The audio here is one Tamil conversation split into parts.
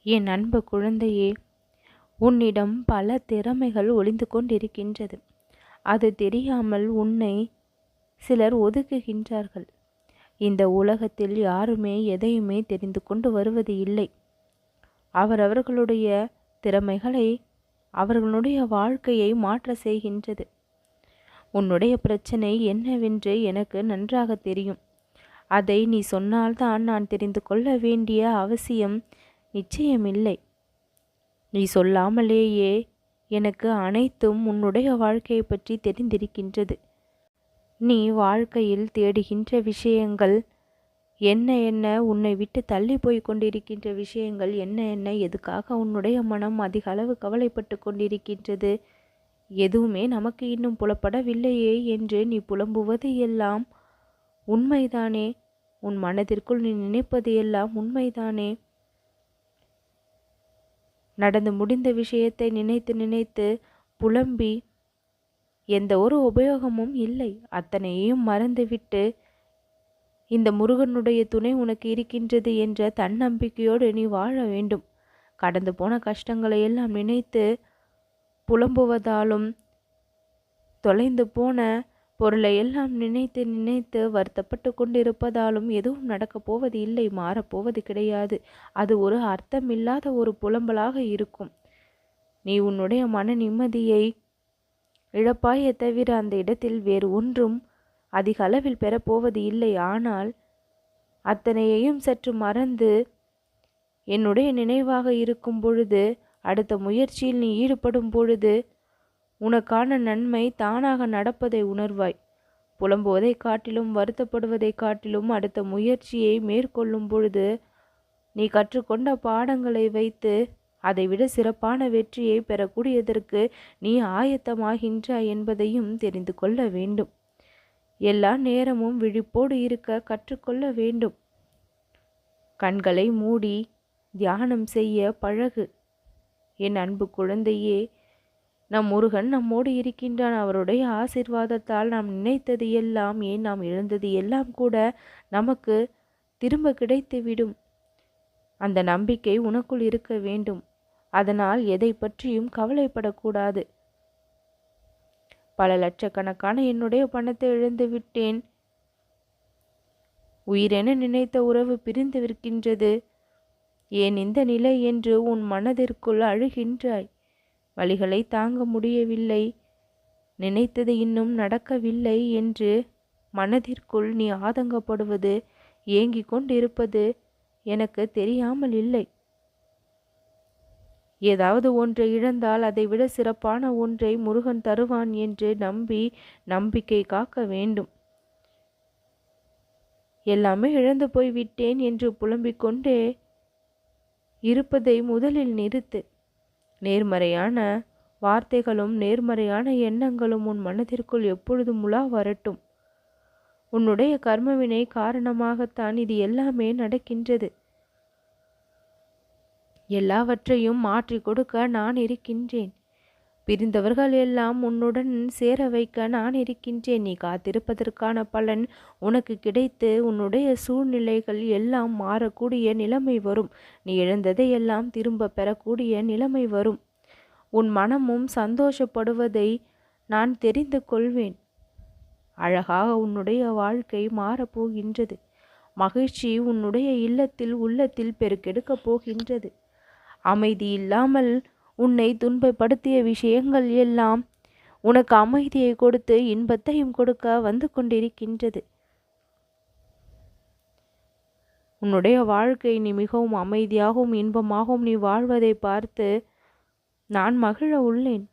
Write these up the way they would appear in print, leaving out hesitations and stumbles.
என் அன்பு குழந்தையே, உன்னிடம் பல திறமைகள் ஒளிந்து கொண்டிருக்கின்றது. அது தெரியாமல் உன்னை சிலர் ஒதுக்குகின்றார்கள். இந்த உலகத்தில் யாருமே எதையுமே தெரிந்து கொண்டு வருவது இல்லை. அவரவர்களுடைய திறமைகளை அவர்களுடைய வாழ்க்கையை மாற்ற செய்கின்றது. உன்னுடைய பிரச்சனை என்னவென்று எனக்கு நன்றாக தெரியும். அதை நீ சொன்னால்தான் நான் தெரிந்து கொள்ள வேண்டிய அவசியம் நிச்சயமில்லை. நீ சொல்லாமலேயே எனக்கு அனைத்தும் உன்னுடைய வாழ்க்கையை பற்றி தெரிந்திருக்கின்றது. நீ வாழ்க்கையில் தேடுகின்ற விஷயங்கள் என்ன என்ன, உன்னை விட்டு தள்ளி போய் கொண்டிருக்கின்ற விஷயங்கள் என்ன என்ன, எதுக்காக உன்னுடைய மனம் அதிக அளவு கவலைப்பட்டு கொண்டிருக்கின்றது, எதுவுமே நமக்கு இன்னும் புலப்படவில்லையே என்று நீ புலம்புவது எல்லாம் உண்மைதானே? உன் மனதிற்குள் நீ நினைப்பது எல்லாம் உண்மைதானே? நடந்து முடிந்த விஷயத்தை நினைத்து நினைத்து புலம்பி எந்த ஒரு உபயோகமும் இல்லை. அத்தனையும் மறந்துவிட்டு இந்த முருகனுடைய துணை உனக்கு இருக்கின்றது என்ற தன்னம்பிக்கையோடு நீ வாழ வேண்டும். கடந்து போன கஷ்டங்களை எல்லாம் நினைத்து புலம்புவதாலும் தொலைந்து போன பொருளை எல்லாம் நினைத்து நினைத்து வருத்தப்பட்டு கொண்டிருப்பதாலும் எதுவும் நடக்கப் போவது இல்லை, மாறப்போவது கிடையாது. அது ஒரு அர்த்தமில்லாத ஒரு புலம்பலாக இருக்கும். நீ உன்னுடைய மன நிம்மதியை இழப்பாயே தவிர அந்த இடத்தில் வேறு ஒன்றும் அதிக அளவில் பெறப்போவது இல்லை. ஆனால் அத்தனையையும் சற்று மறந்து என்னுடைய நினைவாக இருக்கும் பொழுது, அடுத்த முயற்சியில் நீ ஈடுபடும் பொழுது உனக்கான நன்மை தானாக நடப்பதை உணர்வாய். புலம்புவதை காட்டிலும் வருத்தப்படுவதை காட்டிலும் அடுத்த முயற்சியை மேற்கொள்ளும் பொழுது நீ கற்றுக்கொண்ட பாடங்களை வைத்து அதைவிட சிறப்பான வெற்றியை பெறக்கூடியதற்கு நீ ஆயத்தமாகின்றாய் என்பதையும் தெரிந்து கொள்ள வேண்டும். எல்லா நேரமும் விழிப்போடு இருக்க கற்றுக்கொள்ள வேண்டும். கண்களை மூடி தியானம் செய்ய பழகு. என் அன்பு குழந்தையே, நம் முருகன் நம்மோடு இருக்கின்றான். அவருடைய ஆசீர்வாதத்தால் நாம் நினைத்தது எல்லாம், ஏன் நாம் இழந்தது எல்லாம் கூட நமக்கு திரும்ப கிடைத்துவிடும். அந்த நம்பிக்கை உனக்குள் இருக்க வேண்டும். அதனால் எதை பற்றியும் கவலைப்படக்கூடாது. பல லட்சக்கணக்கான என்னுடைய பணத்தை இழந்து விட்டேன், உயிரென நினைத்த உறவு பிரிந்து விற்கின்றது, ஏன் இந்த நிலை என்று உன் மனதிற்குள் அழுகின்றாய். வலிகளை தாங்க முடியவில்லை, நினைத்தது இன்னும் நடக்கவில்லை என்று மனதிற்குள் நீ ஆதங்கப்படுவது, ஏங்கிக் கொண்டிருப்பது எனக்கு தெரியாமல் இல்லை. ஏதாவது ஒன்றை இழந்தால் அதைவிட சிறப்பான ஒன்றை முருகன் தருவான் என்று நம்பி நம்பிக்கை காக்க வேண்டும். எல்லாமே இழந்து போய் விட்டேன் என்று புலம்பிக் கொண்டே இருப்பதை முதலில் நிறுத்து. நேர்மறையான வார்த்தைகளும் நேர்மறையான எண்ணங்களும் உன் மனதிற்குள் எப்பொழுதும் உலா வரட்டும். உன்னுடைய கர்மவினை காரணமாகத்தான் இது எல்லாமே நடக்கின்றது. எல்லாவற்றையும் மாற்றி கொடுக்க நான் இருக்கின்றேன். பிரிந்தவர்கள் எல்லாம் உன்னுடன் சேர வைக்க நான் இருக்கின்றேன். நீ காத்திருப்பதற்கான பலன் உனக்கு கிடைத்து உன்னுடைய சூழ்நிலைகள் எல்லாம் மாறக்கூடிய நிலைமை வரும். நீ இழந்ததை எல்லாம் திரும்ப பெறக்கூடிய நிலைமை வரும். உன் மனமும் சந்தோஷப்படுவதை நான் தெரிந்து கொள்வேன். அழகாக உன்னுடைய வாழ்க்கை மாறப்போகின்றது. மகிழ்ச்சி உன்னுடைய இல்லத்தில் உள்ளத்தில் பெருக்கெடுக்கப் போகின்றது. அமைதி இல்லாமல் உன்னை துன்பப்படுத்திய விஷயங்கள் எல்லாம் உனக்கு அமைதியை கொடுத்து இன்பத்தையும் கொடுக்க வந்து கொண்டிருக்கின்றது. உன்னுடைய வாழ்க்கை நீ மிகவும் அமைதியாகவும் இன்பமாகவும் நீ வாழ்வதை பார்த்து நான் மகிழ உள்ளேன்.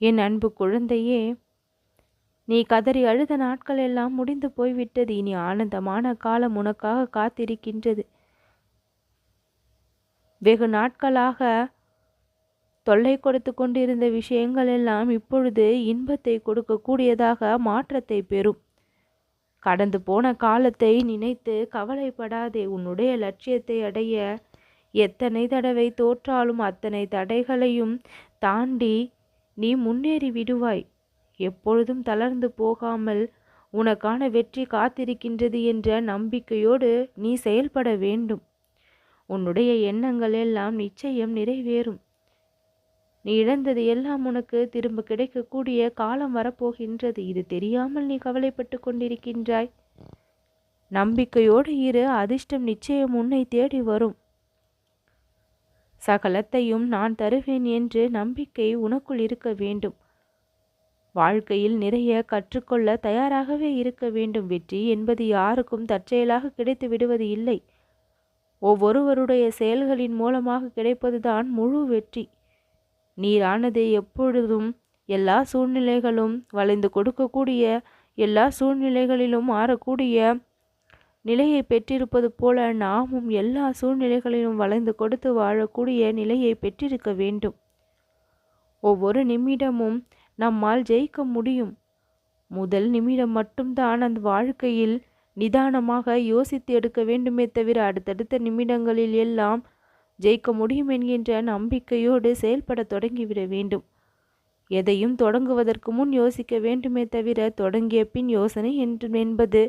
என் அன்பு குழந்தையே, நீ கதறி அழுத நாட்கள் எல்லாம் முடிந்து போய்விட்டது. இனி ஆனந்தமான காலம் உனக்காக காத்திருக்கின்றது. வெகு நாட்களாக தொல்லை கொடுத்து கொண்டிருந்த விஷயங்கள் எல்லாம் இப்பொழுது இன்பத்தை கொடுக்கக்கூடியதாக மாற்றத்தை பெறும். கடந்து போன காலத்தை நினைத்து கவலைப்படாதே. உன்னுடைய லட்சியத்தை அடைய எத்தனை தடவை தோற்றாலும் அத்தனை தடைகளையும் தாண்டி நீ முன்னேறி விடுவாய். எப்பொழுதும் தளர்ந்து போகாமல் உனக்கான வெற்றி காத்திருக்கின்றது என்ற நம்பிக்கையோடு நீ செயல்பட வேண்டும். உன்னுடைய எண்ணங்கள் எல்லாம் நிச்சயம் நிறைவேறும். நீ இழந்தது எல்லாம் உனக்கு திரும்ப கிடைக்கக்கூடிய காலம் வரப்போகின்றது. இது தெரியாமல் நீ கவலைப்பட்டு கொண்டிருக்கின்றாய். நம்பிக்கையோடு இரு, அதிர்ஷ்டம் நிச்சயம் உன்னை தேடி வரும். சகலத்தையும் நான் தருவேன் என்று நம்பிக்கை உனக்குள் இருக்க வேண்டும். வாழ்க்கையில் நிறைய கற்றுக்கொள்ள தயாராகவே இருக்க வேண்டும். வெற்றி என்பது யாருக்கும் தற்செயலாக கிடைத்து விடுவது இல்லை. ஒவ்வொருவருடைய செயல்களின் மூலமாக கிடைப்பதுதான் முழு வெற்றி. நீரானது எப்பொழுதும் எல்லா சூழ்நிலைகளும் வளைந்து கொடுக்கக்கூடிய, எல்லா சூழ்நிலைகளிலும் மாறக்கூடிய நிலையை பெற்றிருப்பது போல நாமும் எல்லா சூழ்நிலைகளிலும் வளைந்து கொடுத்து வாழக்கூடிய நிலையை பெற்றிருக்க வேண்டும். ஒவ்வொரு நிமிடமும் நம்மால் ஜெயிக்க முடியும். முதல் நிமிடம் மட்டும்தான் அந்த வாழ்க்கையில் நிதானமாக யோசித்து எடுக்க வேண்டுமே தவிர அடுத்தடுத்த நிமிடங்களில் எல்லாம் ஜெயிக்க முடியும் என்கின்ற நம்பிக்கையோடு செயல்பட தொடங்கிவிட வேண்டும். எதையும் தொடங்குவதற்கு முன் யோசிக்க வேண்டுமே தவிர தொடங்கிய பின் யோசனை என்பது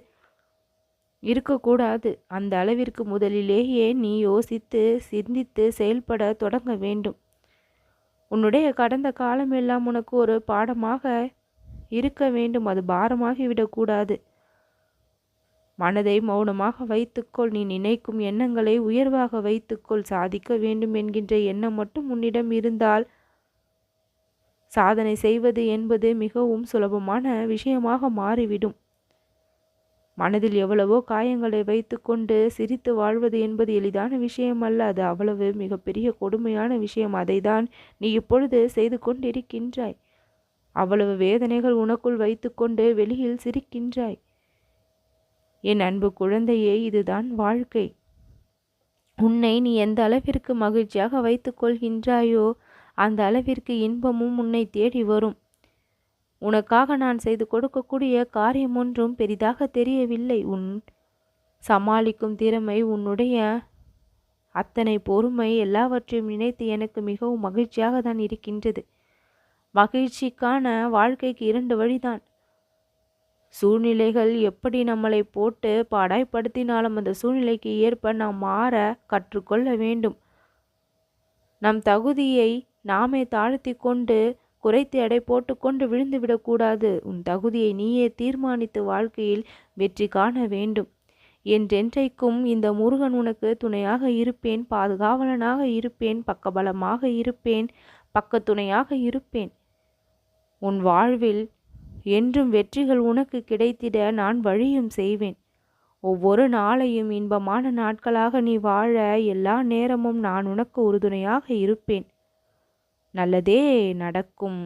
இருக்கக்கூடாது. அந்த அளவிற்கு முதலிலேயே நீ யோசித்து சிந்தித்து செயல்பட தொடங்க வேண்டும். உன்னுடைய கடந்த காலம் எல்லாம் உனக்கு ஒரு பாடமாக இருக்க வேண்டும். அது பாரமாகிவிடக்கூடாது. மனதை மௌனமாக வைத்துக்கொள். நீ நினைக்கும் எண்ணங்களை உயர்வாக வைத்துக்கொள். சாதிக்க வேண்டும் என்கின்ற எண்ணம் மட்டும் உன்னிடம் இருந்தால் சாதனை செய்வது என்பது மிகவும் சுலபமான விஷயமாக மாறிவிடும். மனதில் எவ்வளவோ காயங்களை வைத்துக்கொண்டு சிரித்து வாழ்வது என்பது எளிதான விஷயம் அல்ல. அது அவ்வளவு மிகப்பெரிய கொடுமையான விஷயம். அதை தான் நீ இப்பொழுது செய்து கொண்டிருக்கின்றாய். அவ்வளவு வேதனைகள் உனக்குள் வைத்துக்கொண்டு வெளியில் சிரிக்கின்றாய். என் அன்பு குழந்தையே, இதுதான் வாழ்க்கை. உன்னை நீ எந்த அளவிற்கு மகிழ்ச்சியாக வைத்து கொள்கின்றாயோ அந்த அளவிற்கு இன்பமும் உன்னை தேடி வரும். உனக்காக நான் செய்து கொடுக்கக்கூடிய காரியம் ஒன்றும் பெரிதாக தெரியவில்லை. உன் சமாளிக்கும் திறமை, உன்னுடைய அத்தனை பொறுமை எல்லாவற்றையும் நினைத்து எனக்கு மிகவும் மகிழ்ச்சியாக தான் இருக்கின்றது. மகிழ்ச்சிக்கான வாழ்க்கைக்கு 2 வழிதான். சூழ்நிலைகள் எப்படி நம்மளை போட்டு பாடாய்படுத்தினாலும் அந்த சூழ்நிலைக்கு ஏற்ப நாம் மாற கற்றுக்கொள்ள வேண்டும். நம் தகுதியை நாமே தாழ்த்தி கொண்டு குறைத்து எடை போட்டுக்கொண்டு விழுந்து விடக்கூடாது. உன் தகுதியை நீயே தீர்மானித்து வாழ்க்கையில் வெற்றி காண வேண்டும். என்றென்றைக்கும் இந்த முருகன் உனக்கு துணையாக இருப்பேன், பாதுகாவலனாக இருப்பேன், பக்கபலமாக இருப்பேன், பக்கத்துணையாக இருப்பேன். உன் வாழ்வில் என்றும் வெற்றிகள் உனக்கு கிடைத்திட நான் வழியும் செய்வேன். ஒவ்வொரு நாளையும் இன்பமான நாட்களாக நீ வாழ எல்லா நேரமும் நான் உனக்கு உறுதுணையாக இருப்பேன். நல்லதே நடக்கும்.